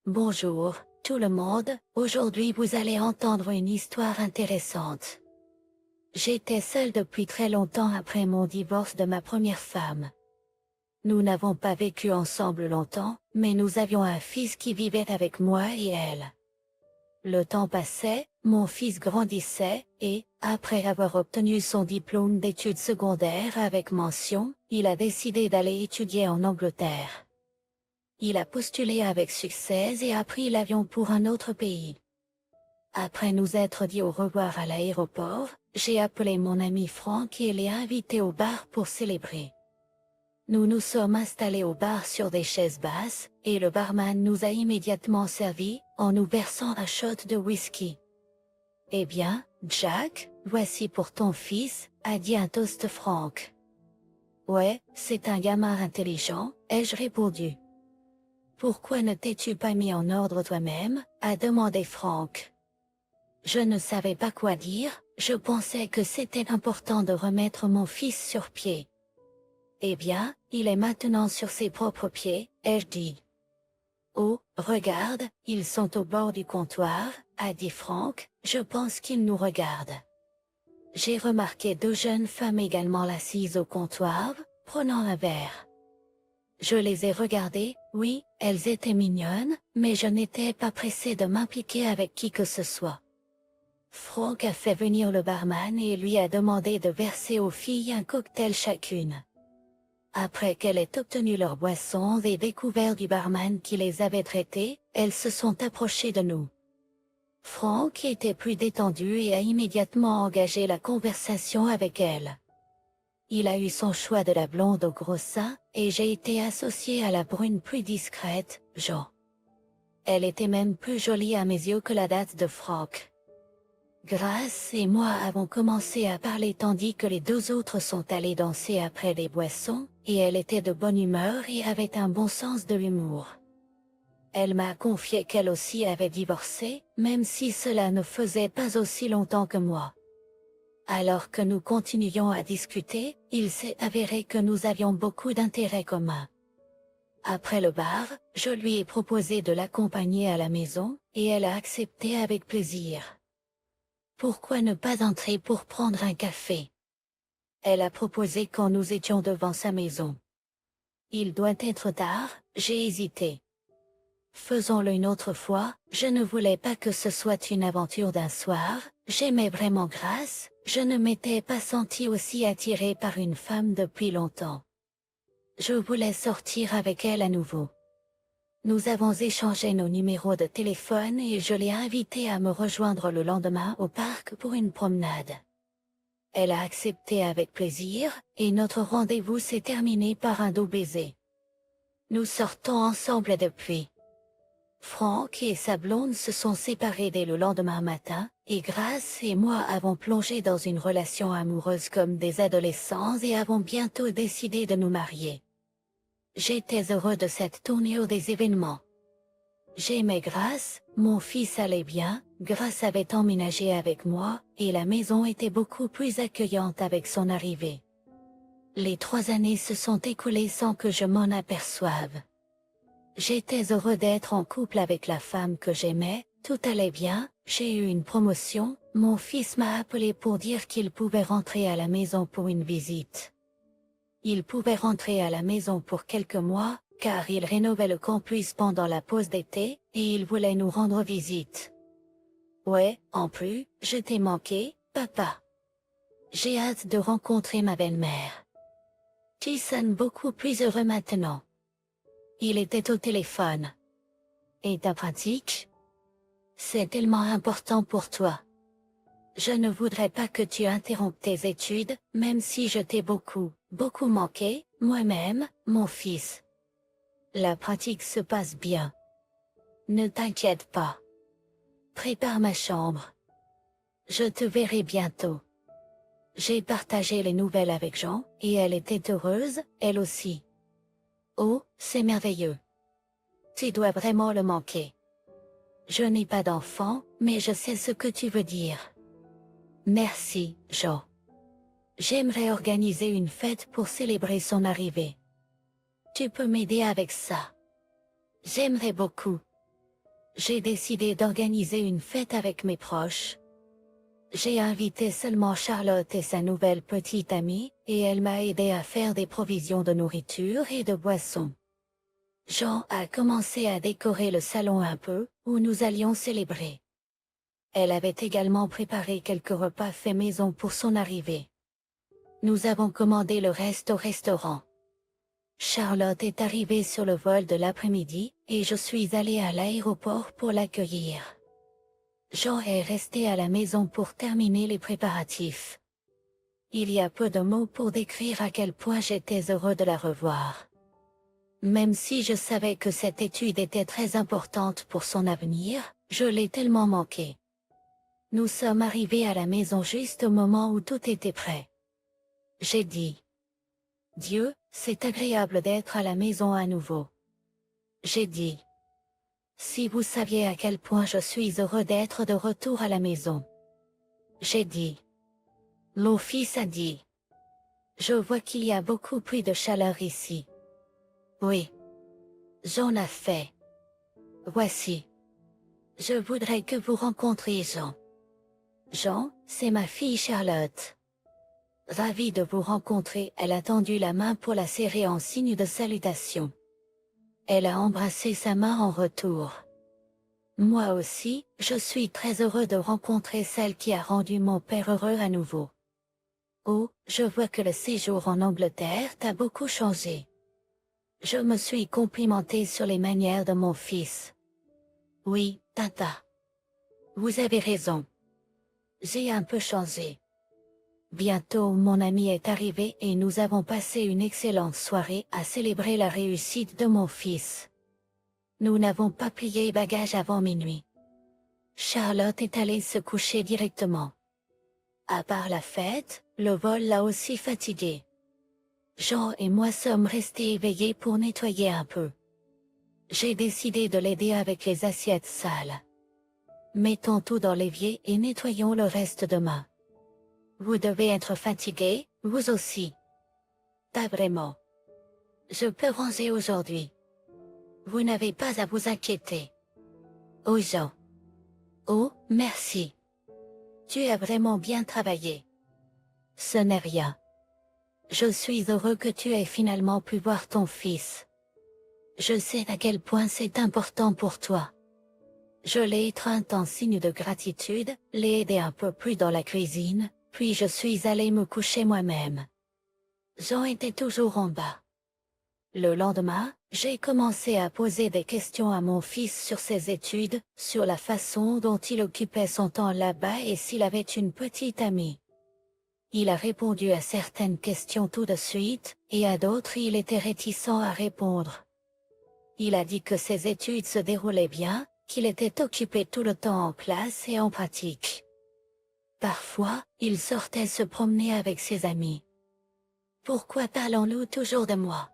Bonjour, tout le monde, aujourd'hui vous allez entendre une histoire intéressante. J'étais seule depuis très longtemps après mon divorce de ma première femme. Nous n'avons pas vécu ensemble longtemps, mais nous avions un fils qui vivait avec moi et elle. Le temps passait, mon fils grandissait, et, après avoir obtenu son diplôme d'études secondaires avec mention, il a décidé d'aller étudier en Angleterre. Il a postulé avec succès et a pris l'avion pour un autre pays. Après nous être dit au revoir à l'aéroport, j'ai appelé mon ami Franck et l'ai invité au bar pour célébrer. Nous nous sommes installés au bar sur des chaises basses, et le barman nous a immédiatement servi, en nous versant un shot de whisky. Eh bien, Jack, voici pour ton fils, a dit un toast Franck. Ouais, c'est un gamin intelligent, ai-je répondu. Pourquoi ne t'es-tu pas mis en ordre toi-même, a demandé Franck. Je ne savais pas quoi dire, je pensais que c'était important de remettre mon fils sur pied. Eh bien, il est maintenant sur ses propres pieds, ai-je dit. Oh, regarde, ils sont au bord du comptoir, a dit Franck, je pense qu'ils nous regardent. J'ai remarqué deux jeunes femmes également assises au comptoir, prenant un verre. Je les ai regardées, oui, elles étaient mignonnes, mais je n'étais pas pressé de m'impliquer avec qui que ce soit. Franck a fait venir le barman et lui a demandé de verser aux filles un cocktail chacune. Après qu'elles aient obtenu leur boisson et découvert du barman qui les avait traitées, elles se sont approchées de nous. Franck était plus détendu et a immédiatement engagé la conversation avec elles. Il a eu son choix de la blonde au gros sein, et j'ai été associée à la brune plus discrète, Jo. Elle était même plus jolie à mes yeux que la date de Franck. Grace et moi avons commencé à parler tandis que les deux autres sont allés danser après les boissons, et elle était de bonne humeur et avait un bon sens de l'humour. Elle m'a confié qu'elle aussi avait divorcé, même si cela ne faisait pas aussi longtemps que moi. Alors que nous continuions à discuter, il s'est avéré que nous avions beaucoup d'intérêts communs. Après le bar, je lui ai proposé de l'accompagner à la maison, et elle a accepté avec plaisir. Pourquoi ne pas entrer pour prendre un café? Elle a proposé quand nous étions devant sa maison. Il doit être tard, j'ai hésité. Faisons-le une autre fois, je ne voulais pas que ce soit une aventure d'un soir, j'aimais vraiment Grace, je ne m'étais pas sentie aussi attirée par une femme depuis longtemps. Je voulais sortir avec elle à nouveau. Nous avons échangé nos numéros de téléphone et je l'ai invitée à me rejoindre le lendemain au parc pour une promenade. Elle a accepté avec plaisir, et notre rendez-vous s'est terminé par un doux baiser. Nous sortons ensemble depuis. Franck et sa blonde se sont séparés dès le lendemain matin, et Grace et moi avons plongé dans une relation amoureuse comme des adolescents et avons bientôt décidé de nous marier. J'étais heureux de cette tournure des événements. J'aimais Grace, mon fils allait bien, Grace avait emménagé avec moi, et la maison était beaucoup plus accueillante avec son arrivée. Les 3 années se sont écoulées sans que je m'en aperçoive. J'étais heureux d'être en couple avec la femme que j'aimais, tout allait bien, j'ai eu une promotion, mon fils m'a appelé pour dire qu'il pouvait rentrer à la maison pour une visite. Il pouvait rentrer à la maison pour quelques mois, car il rénovait le campus pendant la pause d'été, et il voulait nous rendre visite. Ouais, en plus, je t'ai manqué, papa. J'ai hâte de rencontrer ma belle-mère. Tu sonnes beaucoup plus heureux maintenant. Il était au téléphone. Et ta pratique? C'est tellement important pour toi. Je ne voudrais pas que tu interrompes tes études, même si je t'ai beaucoup manqué, moi-même, mon fils. La pratique se passe bien. Ne t'inquiète pas. Prépare ma chambre. Je te verrai bientôt. J'ai partagé les nouvelles avec Jean, et elle était heureuse, elle aussi. Oh, c'est merveilleux. Tu dois vraiment le manquer. Je n'ai pas d'enfant, mais je sais ce que tu veux dire. Merci, Jean. J'aimerais organiser une fête pour célébrer son arrivée. Tu peux m'aider avec ça. J'aimerais beaucoup. J'ai décidé d'organiser une fête avec mes proches. J'ai invité seulement Charlotte et sa nouvelle petite amie, et elle m'a aidé à faire des provisions de nourriture et de boissons. Jean a commencé à décorer le salon un peu, où nous allions célébrer. Elle avait également préparé quelques repas faits maison pour son arrivée. Nous avons commandé le reste au restaurant. Charlotte est arrivée sur le vol de l'après-midi, et je suis allée à l'aéroport pour l'accueillir. Jean est resté à la maison pour terminer les préparatifs. Il y a peu de mots pour décrire à quel point j'étais heureux de la revoir. Même si je savais que cette étude était très importante pour son avenir, je l'ai tellement manqué. Nous sommes arrivés à la maison juste au moment où tout était prêt. J'ai dit: Dieu, c'est agréable d'être à la maison à nouveau. J'ai dit: si vous saviez à quel point je suis heureux d'être de retour à la maison. J'ai dit. Mon fils a dit: je vois qu'il y a beaucoup plus de chaleur ici. Oui. Jean a fait. Voici. Je voudrais que vous rencontriez Jean. Jean, c'est ma fille Charlotte. Ravie de vous rencontrer, elle a tendu la main pour la serrer en signe de salutation. Elle a embrassé sa main en retour. Moi aussi, je suis très heureux de rencontrer celle qui a rendu mon père heureux à nouveau. Oh, je vois que le séjour en Angleterre t'a beaucoup changé. Je me suis complimentée sur les manières de mon fils. Oui, tata. Vous avez raison. J'ai un peu changé. Bientôt mon ami est arrivé et nous avons passé une excellente soirée à célébrer la réussite de mon fils. Nous n'avons pas plié bagages avant minuit. Charlotte est allée se coucher directement. À part la fête, le vol l'a aussi fatiguée. Jean et moi sommes restés éveillés pour nettoyer un peu. J'ai décidé de l'aider avec les assiettes sales. Mettons tout dans l'évier et nettoyons le reste demain. Vous devez être fatigué, vous aussi. Pas vraiment. Je peux ranger aujourd'hui. Vous n'avez pas à vous inquiéter. Oh Jean. Oh, merci. Tu as vraiment bien travaillé. Ce n'est rien. Je suis heureux que tu aies finalement pu voir ton fils. Je sais à quel point c'est important pour toi. Je l'ai étreint en signe de gratitude, l'ai aidé un peu plus dans la cuisine, puis je suis allé me coucher moi-même. Jean était toujours en bas. Le lendemain, j'ai commencé à poser des questions à mon fils sur ses études, sur la façon dont il occupait son temps là-bas et s'il avait une petite amie. Il a répondu à certaines questions tout de suite, et à d'autres il était réticent à répondre. Il a dit que ses études se déroulaient bien, qu'il était occupé tout le temps en classe et en pratique. Parfois, il sortait se promener avec ses amis. Pourquoi parlons-nous toujours de moi?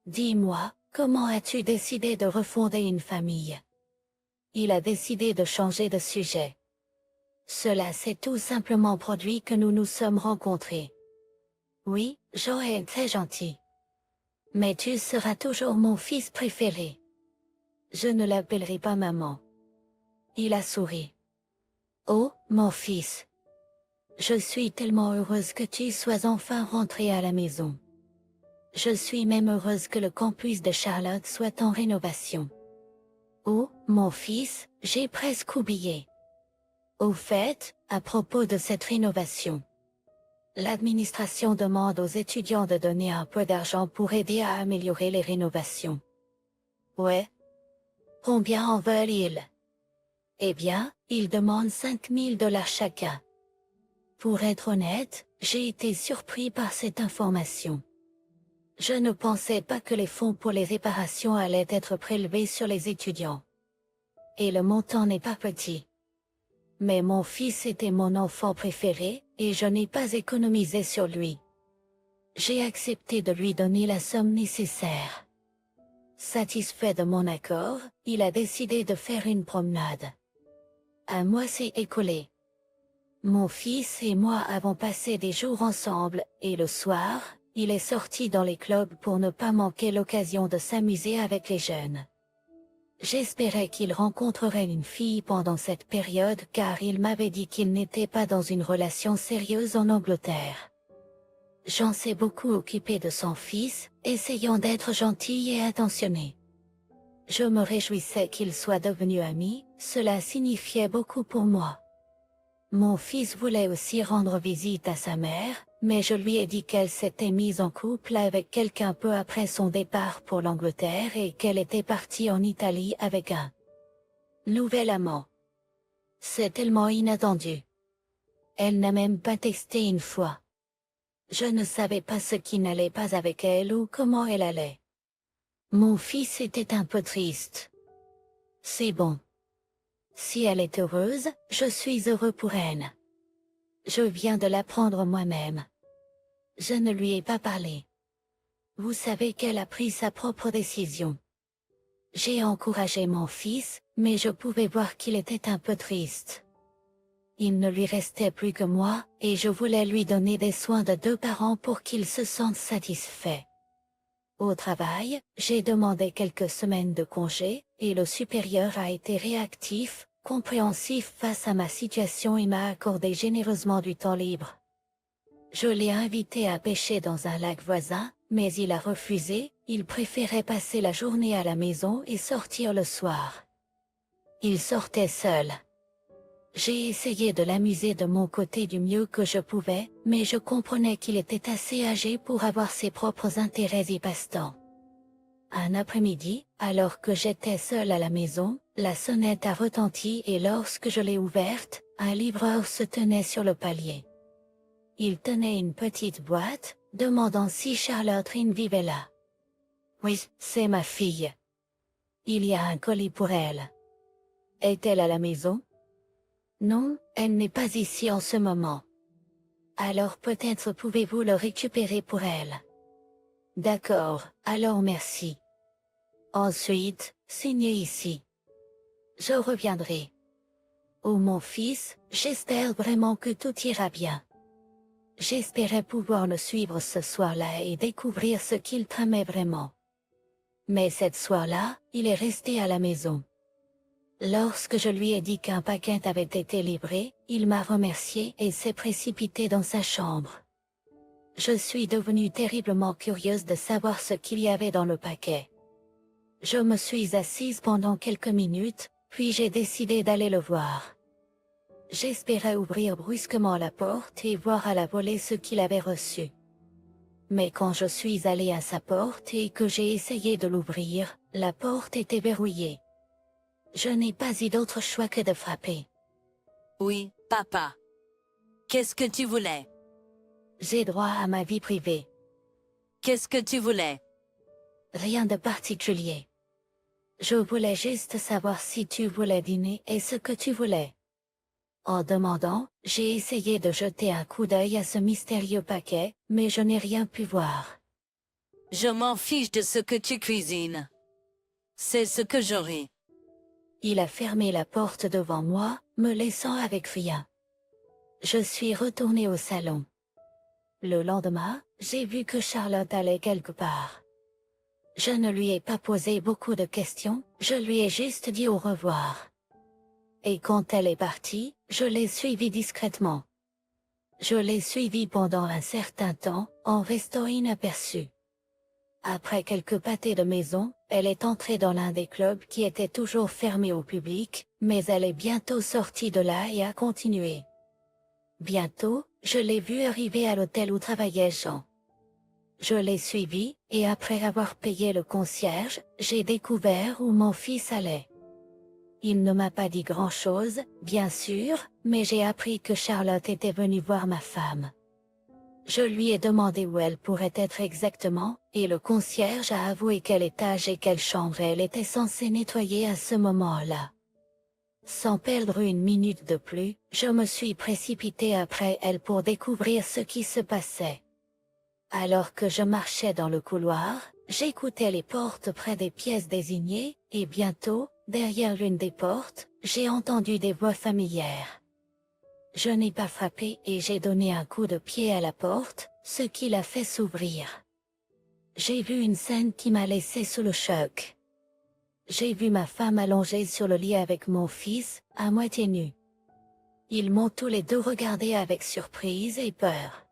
Dis-moi, comment as-tu décidé de refonder une famille? Il a décidé de changer de sujet. Cela s'est tout simplement produit que nous nous sommes rencontrés. Oui, Jean est très gentil. Mais tu seras toujours mon fils préféré. Je ne l'appellerai pas maman. Il a souri. Oh, mon fils. Je suis tellement heureuse que tu sois enfin rentré à la maison. Je suis même heureuse que le campus de Charlotte soit en rénovation. Oh, mon fils, j'ai presque oublié. Au fait, à propos de cette rénovation. L'administration demande aux étudiants de donner un peu d'argent pour aider à améliorer les rénovations. Ouais. Combien en veulent-ils? Eh bien, ils demandent $5 000 chacun. Pour être honnête, j'ai été surpris par cette information. Je ne pensais pas que les fonds pour les réparations allaient être prélevés sur les étudiants. Et le montant n'est pas petit. Mais mon fils était mon enfant préféré, et je n'ai pas économisé sur lui. J'ai accepté de lui donner la somme nécessaire. Satisfait de mon accord, il a décidé de faire une promenade. Un mois s'est écoulé. Mon fils et moi avons passé des jours ensemble, et le soir, il est sorti dans les clubs pour ne pas manquer l'occasion de s'amuser avec les jeunes. J'espérais qu'il rencontrerait une fille pendant cette période car il m'avait dit qu'il n'était pas dans une relation sérieuse en Angleterre. Jean s'est beaucoup occupé de son fils, essayant d'être gentil et attentionné. Je me réjouissais qu'ils soient devenus amis, cela signifiait beaucoup pour moi. Mon fils voulait aussi rendre visite à sa mère, mais je lui ai dit qu'elle s'était mise en couple avec quelqu'un peu après son départ pour l'Angleterre et qu'elle était partie en Italie avec un nouvel amant. C'est tellement inattendu. Elle n'a même pas testé une fois. Je ne savais pas ce qui n'allait pas avec elle ou comment elle allait. Mon fils était un peu triste. C'est bon. Si elle est heureuse, je suis heureux pour elle. Je viens de l'apprendre moi-même. Je ne lui ai pas parlé. Vous savez qu'elle a pris sa propre décision. J'ai encouragé mon fils, mais je pouvais voir qu'il était un peu triste. Il ne lui restait plus que moi, et je voulais lui donner des soins de 2 parents pour qu'il se sente satisfait. Au travail, j'ai demandé quelques semaines de congé, et le supérieur a été réactif, compréhensif face à ma situation et m'a accordé généreusement du temps libre. Je l'ai invité à pêcher dans un lac voisin, mais il a refusé, il préférait passer la journée à la maison et sortir le soir. Il sortait seul. J'ai essayé de l'amuser de mon côté du mieux que je pouvais, mais je comprenais qu'il était assez âgé pour avoir ses propres intérêts et passe-temps. Un après-midi, alors que j'étais seule à la maison, la sonnette a retenti et lorsque je l'ai ouverte, un livreur se tenait sur le palier. Il tenait une petite boîte, demandant si Charlotte vivait là. Oui, c'est ma fille. Il y a un colis pour elle. Est-elle à la maison? Non, elle n'est pas ici en ce moment. Alors peut-être pouvez-vous le récupérer pour elle. D'accord, alors merci. Ensuite, signez ici. Je reviendrai. Oh mon fils, j'espère vraiment que tout ira bien. J'espérais pouvoir le suivre ce soir-là et découvrir ce qu'il tramait vraiment. Mais cette soir-là, il est resté à la maison. Lorsque je lui ai dit qu'un paquet avait été livré, il m'a remercié et s'est précipité dans sa chambre. Je suis devenue terriblement curieuse de savoir ce qu'il y avait dans le paquet. Je me suis assise pendant quelques minutes, puis j'ai décidé d'aller le voir. J'espérais ouvrir brusquement la porte et voir à la volée ce qu'il avait reçu. Mais quand je suis allée à sa porte et que j'ai essayé de l'ouvrir, la porte était verrouillée. Je n'ai pas eu d'autre choix que de frapper. Oui, papa. Qu'est-ce que tu voulais? J'ai droit à ma vie privée. Qu'est-ce que tu voulais? Rien de particulier. Je voulais juste savoir si tu voulais dîner et ce que tu voulais. En demandant, j'ai essayé de jeter un coup d'œil à ce mystérieux paquet, mais je n'ai rien pu voir. Je m'en fiche de ce que tu cuisines. C'est ce que j'aurai. Il a fermé la porte devant moi, me laissant avec rien. Je suis retournée au salon. Le lendemain, j'ai vu que Charlotte allait quelque part. Je ne lui ai pas posé beaucoup de questions, je lui ai juste dit au revoir. Et quand elle est partie, je l'ai suivie discrètement. Je l'ai suivie pendant un certain temps, en restant inaperçue. Après quelques pâtés de maison, elle est entrée dans l'un des clubs qui était toujours fermé au public, mais elle est bientôt sortie de là et a continué. Bientôt, je l'ai vue arriver à l'hôtel où travaillait Jean. Je l'ai suivie, et après avoir payé le concierge, j'ai découvert où mon fils allait. Il ne m'a pas dit grand-chose, bien sûr, mais j'ai appris que Charlotte était venue voir ma femme. Je lui ai demandé où elle pourrait être exactement, et le concierge a avoué quel étage et quelle chambre elle était censée nettoyer à ce moment-là. Sans perdre une minute de plus, je me suis précipitée après elle pour découvrir ce qui se passait. Alors que je marchais dans le couloir, j'écoutais les portes près des pièces désignées, et bientôt, derrière l'une des portes, j'ai entendu des voix familières. Je n'ai pas frappé et j'ai donné un coup de pied à la porte, ce qui l'a fait s'ouvrir. J'ai vu une scène qui m'a laissé sous le choc. J'ai vu ma femme allongée sur le lit avec mon fils, à moitié nu. Ils m'ont tous les deux regardé avec surprise et peur.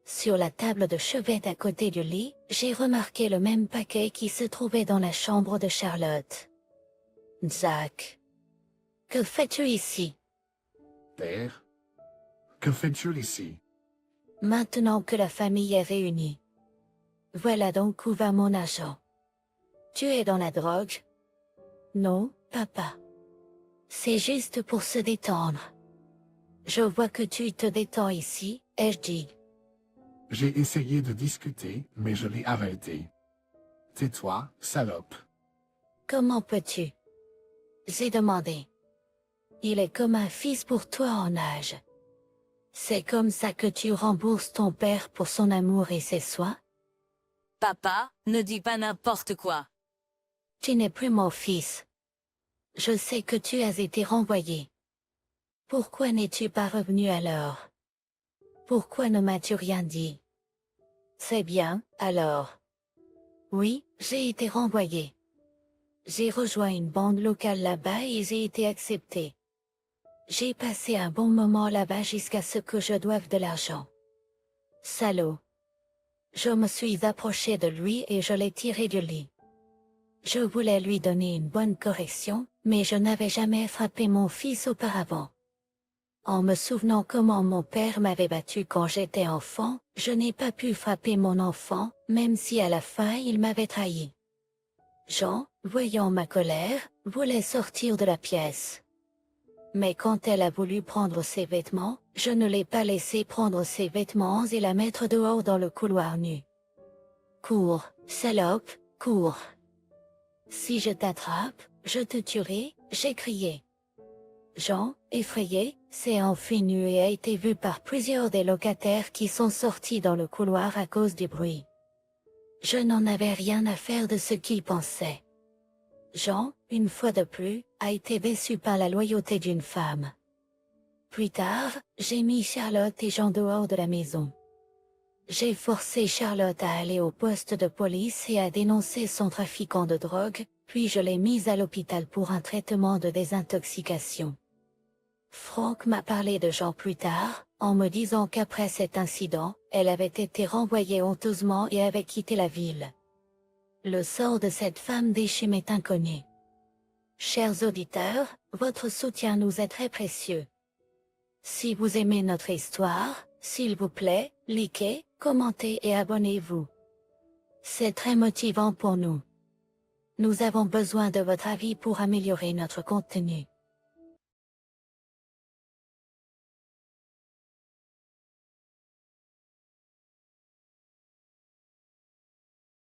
Sur la table de chevet à côté du lit, j'ai remarqué le même paquet qui se trouvait dans la chambre de Charlotte. Jack. Que fais-tu ici? Père, que fais-tu ici? Maintenant que la famille est réunie. Voilà donc où va mon argent. Tu es dans la drogue? Non, papa. C'est juste pour se détendre. Je vois que tu te détends ici, ai-je dit. J'ai essayé de discuter, mais je l'ai arrêté. Tais-toi, salope. Comment peux-tu? J'ai demandé. Il est comme un fils pour toi en âge. C'est comme ça que tu rembourses ton père pour son amour et ses soins? Papa, ne dis pas n'importe quoi. Tu n'es plus mon fils. Je sais que tu as été renvoyé. Pourquoi n'es-tu pas revenu alors? Pourquoi ne m'as-tu rien dit? C'est bien, alors. Oui, j'ai été renvoyé. J'ai rejoint une bande locale là-bas et j'ai été accepté. J'ai passé un bon moment là-bas jusqu'à ce que je doive de l'argent. Salaud. Je me suis approché de lui et je l'ai tiré du lit. Je voulais lui donner une bonne correction, mais je n'avais jamais frappé mon fils auparavant. En me souvenant comment mon père m'avait battu quand j'étais enfant, je n'ai pas pu frapper mon enfant, même si à la fin il m'avait trahi. Jean, voyant ma colère, voulait sortir de la pièce. Mais quand elle a voulu prendre ses vêtements, je ne l'ai pas laissé prendre ses vêtements et la mettre dehors dans le couloir nu. Cours, salope, cours. Si je t'attrape, je te tuerai, j'ai crié. Jean, effrayé, s'est enfui nu et a été vu par plusieurs des locataires qui sont sortis dans le couloir à cause du bruit. Je n'en avais rien à faire de ce qu'ils pensaient. Jean, une fois de plus, a été déçu par la loyauté d'une femme. Plus tard, j'ai mis Charlotte et Jean dehors de la maison. J'ai forcé Charlotte à aller au poste de police et à dénoncer son trafiquant de drogue, puis je l'ai mise à l'hôpital pour un traitement de désintoxication. Franck m'a parlé de Jean plus tard, en me disant qu'après cet incident, elle avait été renvoyée honteusement et avait quitté la ville. Le sort de cette femme déchue m'est inconnu. Chers auditeurs, votre soutien nous est très précieux. Si vous aimez notre histoire, s'il vous plaît, likez, commentez et abonnez-vous. C'est très motivant pour nous. Nous avons besoin de votre avis pour améliorer notre contenu.